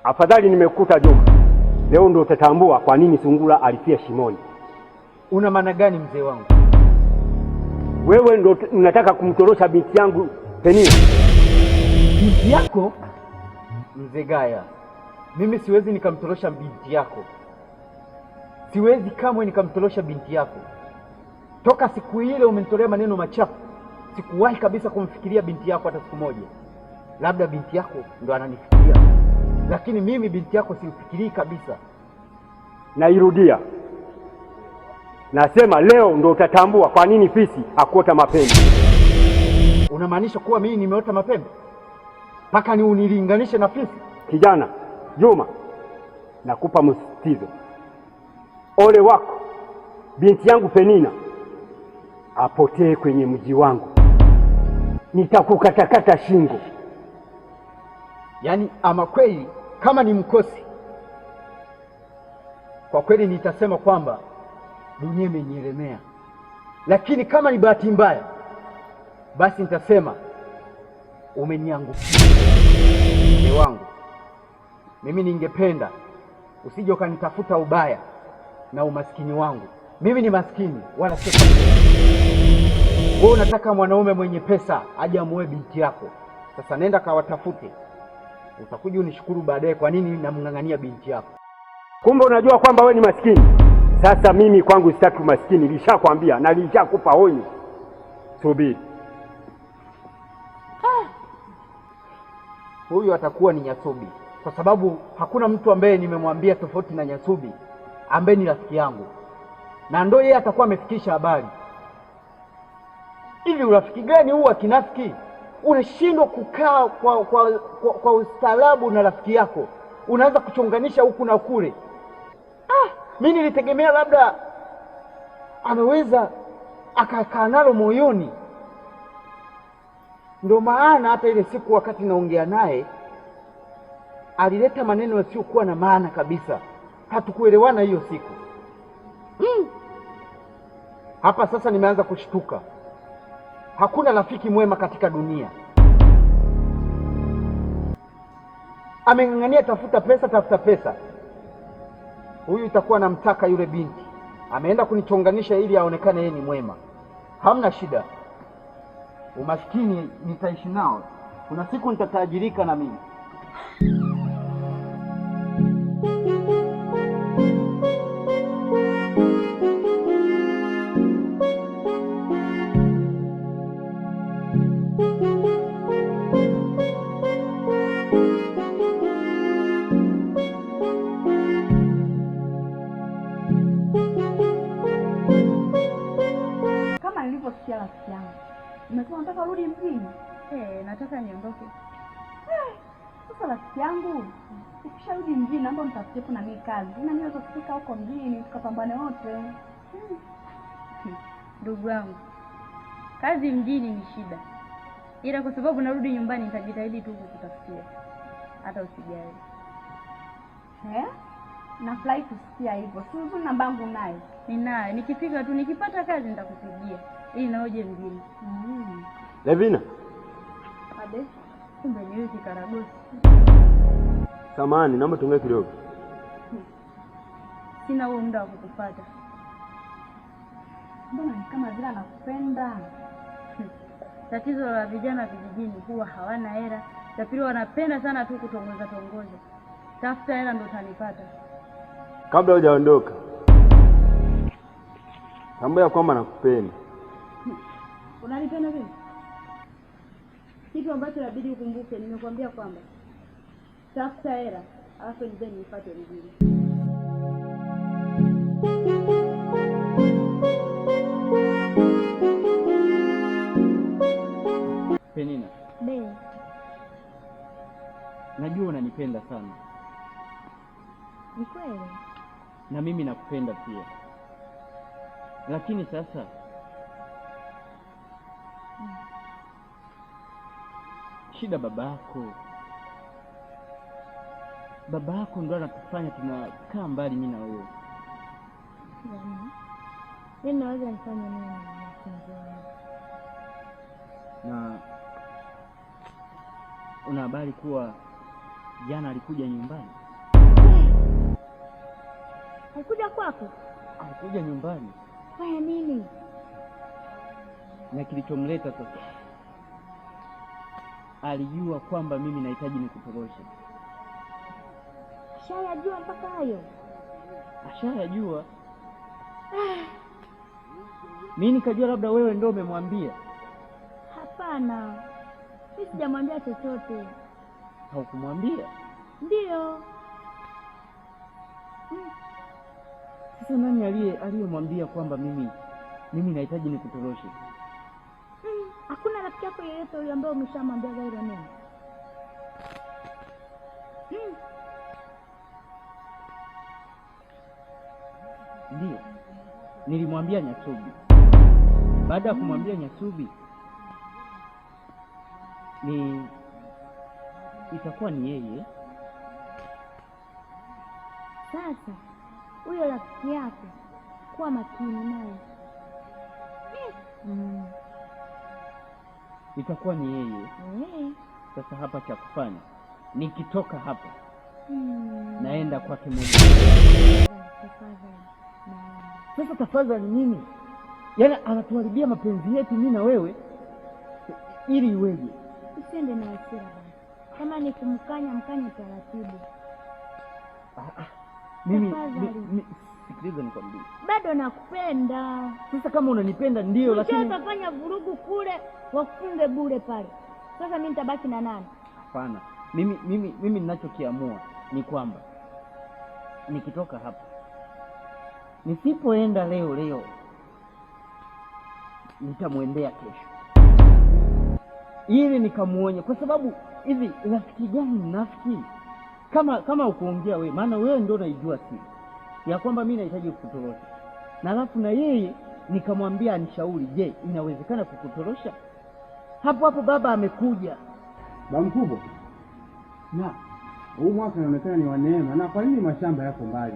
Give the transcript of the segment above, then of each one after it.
Afadhali nimekuta Juma. Leo ndo utatambua kwa nini sungura alifia shimoni. Una maana gani mzee wangu? Wewe ndo unataka kumtorosha binti yangu Penina. Binti yako? Mzee Gaya, mimi siwezi nikamtorosha binti yako. Siwezi kamwe nikamtorosha binti yako. Toka siku ile umenitolea maneno machafu, sikuwahi kabisa kumfikiria binti yako hata siku moja. Labda binti yako ndo ananifikiria, lakini mimi binti yako simfikirii kabisa. Nairudia, nasema leo ndo utatambua kwa nini fisi hakuota mapembe. Unamaanisha kuwa mimi nimeota mapembe mpaka ni unilinganishe na fisi? Kijana Juma, nakupa msisitizo. Ole wako binti yangu Penina apotee kwenye mji wangu, nitakukatakata shingo. Yaani ama kweli kama ni mkosi, kwa kweli nitasema kwamba dunia imenielemea, lakini kama ni bahati mbaya, basi nitasema umeniangukia. Mzee wangu, mimi ningependa usije ukanitafuta ubaya na umaskini wangu. Mimi ni maskini wala sio. Wewe unataka mwanaume mwenye pesa aje amuoe binti yako. Sasa nenda kawatafute, utakuja unishukuru baadaye kwa nini namng'ang'ania binti yako. Kumbe unajua kwamba wewe ni maskini. Sasa mimi kwangu sitaki maskini, nilishakwambia na nilishakupa onyo. Subiri. Huyu atakuwa ni Nyasubi, kwa sababu hakuna mtu ambaye nimemwambia tofauti na Nyasubi ambaye ni rafiki yangu, na ndio yeye atakuwa amefikisha habari. Hivi urafiki gani huu wa kinafiki? Unashindwa kukaa kwa ustaarabu na rafiki yako, unaanza kuchonganisha huku na kule. Mimi nilitegemea labda ameweza akakaa nalo moyoni. Ndio maana hata ile siku wakati naongea naye alileta maneno yasiyokuwa na maana kabisa. Hatukuelewana hiyo siku. Hapa sasa nimeanza kushtuka. Hakuna rafiki mwema katika dunia. Ameng'ang'ania tafuta pesa. Huyu itakuwa namtaka yule binti. Ameenda kunichonganisha ili aonekane yeye ni mwema. Hamna shida. Umaskini nitaishi nao. Kuna siku nitatajirika na mimi. Kama nilivyosikia rafiki yangu, umesema nataka rudi mjini. Nataka niondoke. Sasa rafiki yangu, ukisharudi mjini naomba nitafutie na mimi kazi. Ina niweza kufika huko mjini tukapambane wote. Ndugu yangu, kazi mjini ni shida, ila kwa sababu narudi nyumbani nitajitahidi tu kukutafutia, hata usijali. Nafurahi kusikia hivyo. Si uzuri namba yangu nayo? Ninayo, nikifika tu nikipata kazi nitakupigia ili naoje mjini. Levina. Ade, kumbe ni wewe Kikaragosi. Samahani, naomba tuongee kidogo. Sina huo muda wa kukupata. Mbona ni kama vile nakupenda? Tatizo la vijana vijijini huwa hawana hela. La pili wanapenda sana tu kutongoza. Tafuta hela ndio utanipata. Kabla hujaondoka, tambua kwamba nakupenda. Unanipenda vipi? Kitu ambacho inabidi ukumbuke, nimekwambia kwamba tafuta hela alafu ndio nipate mjini. Penina. Najua unanipenda sana. Ni kweli? Na mimi nakupenda pia. Lakini sasa shida babako ndo anatufanya tunakaa mbali mimi na wewe. Mimi naweza nifanye nini na mpenzi wangu? Na una habari kuwa jana alikuja nyumbani. Alikuja kwako? Alikuja nyumbani. Fanya nini? Na kilichomleta sasa, alijua kwamba mimi nahitaji nikutoroshe. Ashayajua mpaka hayo? Ashayajua. Mimi nikajua labda wewe ndio umemwambia. Hapana, mimi sijamwambia chochote. Haukumwambia? Ndio. Sasa nani aliyemwambia kwamba mimi nahitaji nikutoroshe? Hakuna rafiki yako yeyote yule ambaye umeshamwambia hilo neno? Ndio. Nilimwambia Nyasubi. Baada ya kumwambia Nyasubi, itakuwa ni yeye. Sasa huyo rafiki yako, kuwa makini naye. Itakuwa ni yeye. Sasa hapa cha kufanya, nikitoka hapa naenda kwake moja. Sasa tafadhali nini? Yaani anatuharibia mapenzi yetu mimi na wewe ili iweje? Usiende na hasira basi. Kama ni kumkanya mkanye taratibu. Mimi sikiliza nikwambie. Bado nakupenda. Sasa kama unanipenda ndio, lakini utafanya vurugu kule, wakufunge bure pale. Sasa mimi nitabaki na nani? Hapana. Mimi ninachokiamua ni kwamba nikitoka hapa, nisipoenda leo nitamwendea kesho ili nikamuonye, kwa sababu hivi rafiki gani mnafiki kama ukuongea wewe, maana wewe ndio unaijua siri ya kwamba mimi nahitaji kukutorosha, na alafu na yeye nikamwambia anishauri, je, inawezekana kukutorosha? Hapo baba amekuja. Baba mkubwa, na huu mwaka unaonekana ni wa neema, na kwa nini mashamba yako mbali?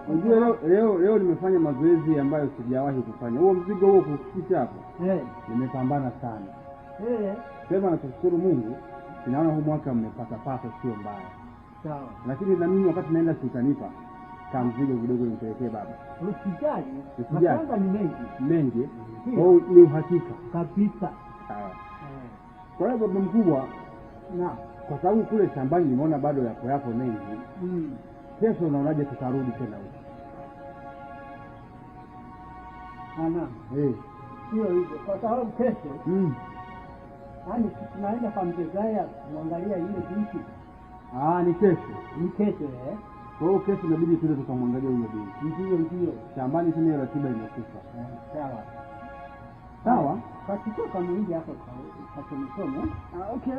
Unajua leo nimefanya mazoezi ambayo sijawahi kufanya. Huo mzigo huo kufikisha hapo. Nimepambana sana. Sema nakushukuru Mungu, ninaona huu mwaka mmepata sio mbaya. Sawa. Lakini na mimi wakati naenda sikanipa kama mzigo kidogo nipelekee baba. Usijali. Mashamba ni mengi. Au ni uhakika kabisa. Sawa. Kwa hiyo baba mkubwa, na kwa sababu kule shambani nimeona bado yako mengi. Kesho unaonaje tutarudi tena huko? Sio hivyo. Kwa sababu kesho yaani tunaenda kwa Mzegaya kumwangalia ile binti. Ni kesho. Ni kesho Kwa hiyo kesho inabidi tule tukamwangalia yule binti. Ndio. Shambani tena ratiba imekufa. Sawa. Katika kamili hapo kwa msomo. Okay.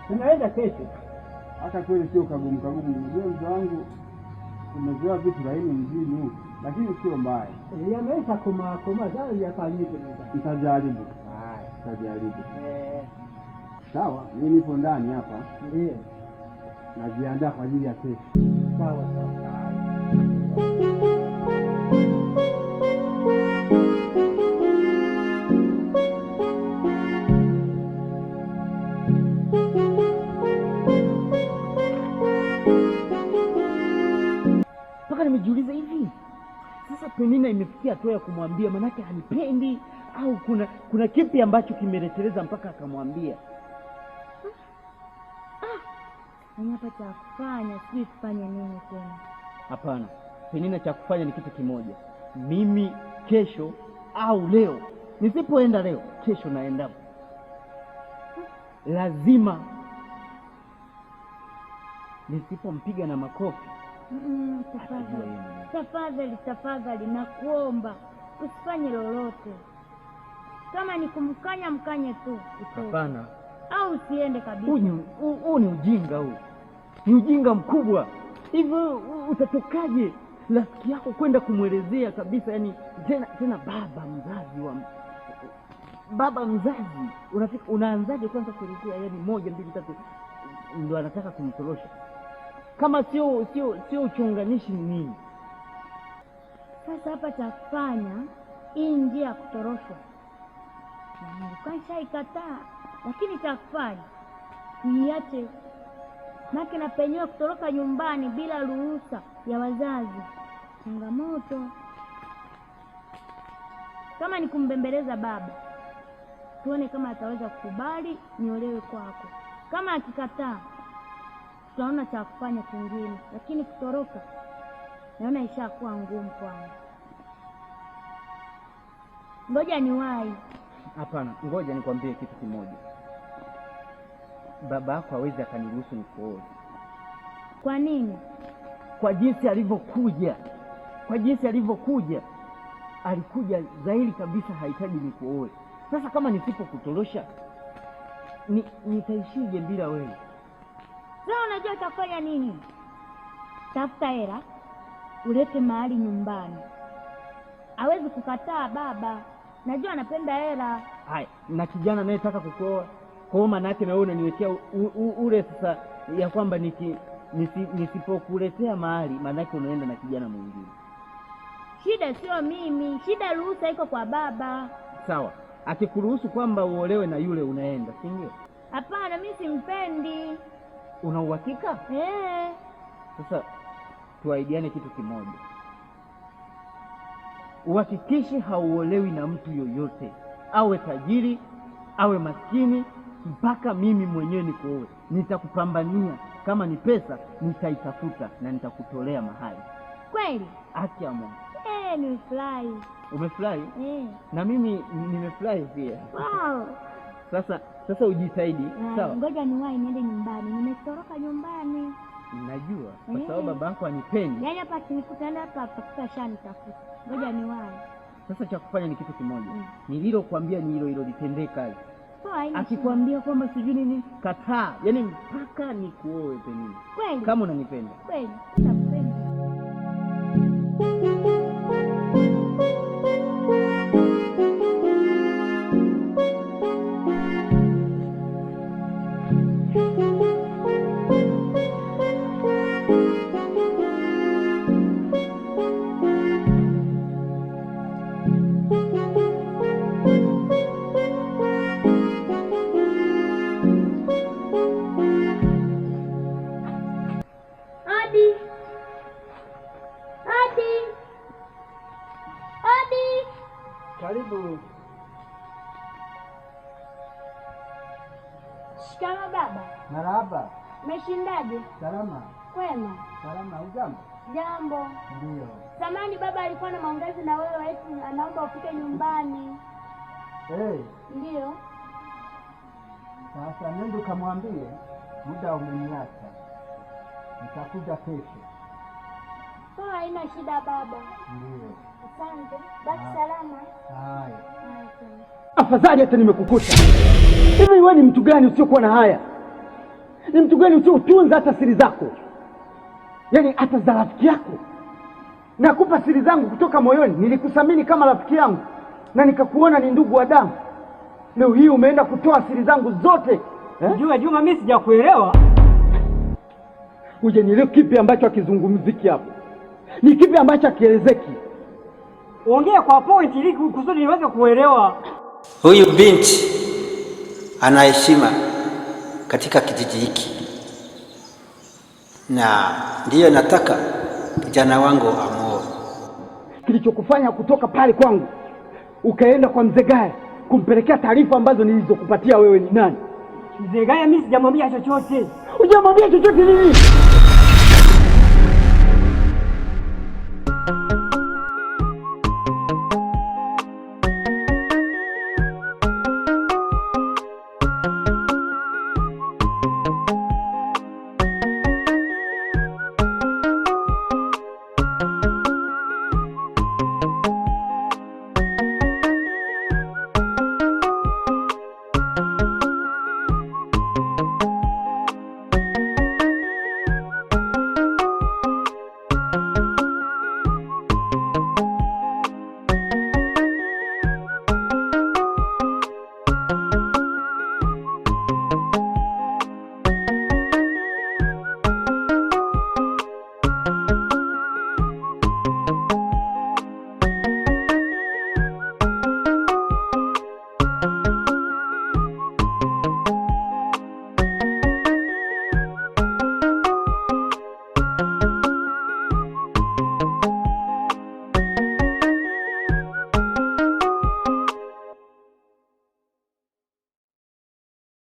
Tunaenda kesho. Hata kweli sio kagumu. Unajua mzee wangu umezoea vitu laini mjini huko, lakini sio mbaya. Yamesha koma zao yafanyike ndio. Nitajaribu. Sawa, mimi nipo ndani hapa. Ndio. Najiandaa kwa ajili ya kesho. Sawa. Mpaka nimejiuliza hivi, sasa Penina imefikia hatua ya kumwambia manake hanipendi au kuna kipi ambacho kimereteleza mpaka akamwambia? Hapa cha kufanya, sijui tufanye nini tena. Hapana, Penina cha kufanya ni kitu kimoja. Mimi kesho au leo, nisipoenda leo, kesho naenda. Lazima nisipompiga na makofi. Tafadhali nakuomba usifanye lolote. Kama ni kumkanya mkanye tu. Hapana. Au usiende kabisa. Huu ni ujinga huu. Ni ujinga mkubwa. Hivyo utatokaje rafiki yako kwenda kumwelezea kabisa, yani tena baba mzazi. Unaanzaje kwanza kuelezea, yani 1 2 3 ndio anataka kumtorosha? Kama sio uchonganishi ni nini? Sasa hapa cha kufanya, hii njia ya kutoroshwa. Kaisha ikataa, lakini cha kufanya niache maki na penyewe kutoroka nyumbani bila ruhusa ya wazazi. Changamoto. Kama ni kumbembeleza baba, tuone kama ataweza kukubali niolewe kwako. Kama akikataa, tutaona cha kufanya kingine, lakini kutoroka naona ishakuwa ngumu kwangu. Ngoja niwahi. Hapana, ngoja nikwambie kitu kimoja. Baba yako hawezi akaniruhusu nikuoe. Kwa nini? Kwa jinsi alivyokuja. Alikuja dhahiri kabisa hahitaji nikuoe. Sasa kama nisipokutorosha, nitaishije bila wewe? Sasa unajua utafanya nini? Tafuta hela, ulete mahali nyumbani. Hawezi kukataa baba. Najua anapenda hela. Hai, na kijana anayetaka kukuoa. Kwa maana yake na wewe unaniwekea ule sasa ya kwamba nisipokuletea mahali, maana yake unaenda na kijana mwingine. Shida sio mimi, shida ruhusa iko kwa baba. Sawa, akikuruhusu kwamba uolewe na yule unaenda, si ndio? Hapana, mimi simpendi. Una uhakika? Sasa tuahidiane kitu kimoja. Uhakikishe hauolewi na mtu yoyote, awe tajiri, awe maskini, mpaka mimi mwenyewe nikuoe. Nitakupambania, kama ni pesa nitaitafuta na nitakutolea mahali. Kweli? Acha Mungu. Nimefurahi. Umefurahi? Na mimi nimefurahi pia. Wow. Sasa ujitahidi, sawa? Ngoja niwahi niende nyumbani. Nimetoroka nyumbani. Najua, kwa sababu babako anipendi. Yaani hapa nikutaenda hapa shani tafuta. Ngoja niwahi. Sasa cha kufanya ni kitu kimoja. Nililokuambia ni hilo litendee kazi. Poa. Akikwambia kwamba sijui nini, kataa. Yaani mpaka nikuoe penini. Kweli? Kama unanipenda. Kweli. Nakupenda. Karibu. Shikama baba. Marahaba. Umeshindaje? Salama. Kwema. Salama, hujambo? Jambo. Ndio. Samani baba alikuwa na maongezi na wewe, eti anaomba ufike nyumbani. Ndio. Sasa nenda ukamwambie muda umeniacha. Nitakuja kesho. Haina shida baba. Ndio. Asante. Baki salama. Haya. Afadhali hata nimekukuta. Hivi wewe ni mtu gani usiokuwa na haya? Ni mtu gani usiotunza hata siri zako? Yaani hata za rafiki yako. Nakupa siri zangu kutoka moyoni. Nilikusamini kama rafiki yangu na nikakuona ni ndugu wa damu. Leo hii umeenda kutoa siri zangu zote. Juma, mimi sijakuelewa. Hujanielewa kipi ambacho akizungumziki hapo? Ni kipi ambacho akielezeki? Ongea kwa point ili kusudi niweze kuelewa. Huyu binti ana heshima katika kijiji hiki, na ndiyo nataka kijana wangu amuoe. Kilichokufanya kutoka pale kwangu ukaenda kwa Mzee Gaya kumpelekea taarifa ambazo nilizokupatia wewe ni nani? Mzee Gaya mimi sijamwambia chochote. Hujamwambia chochote nini?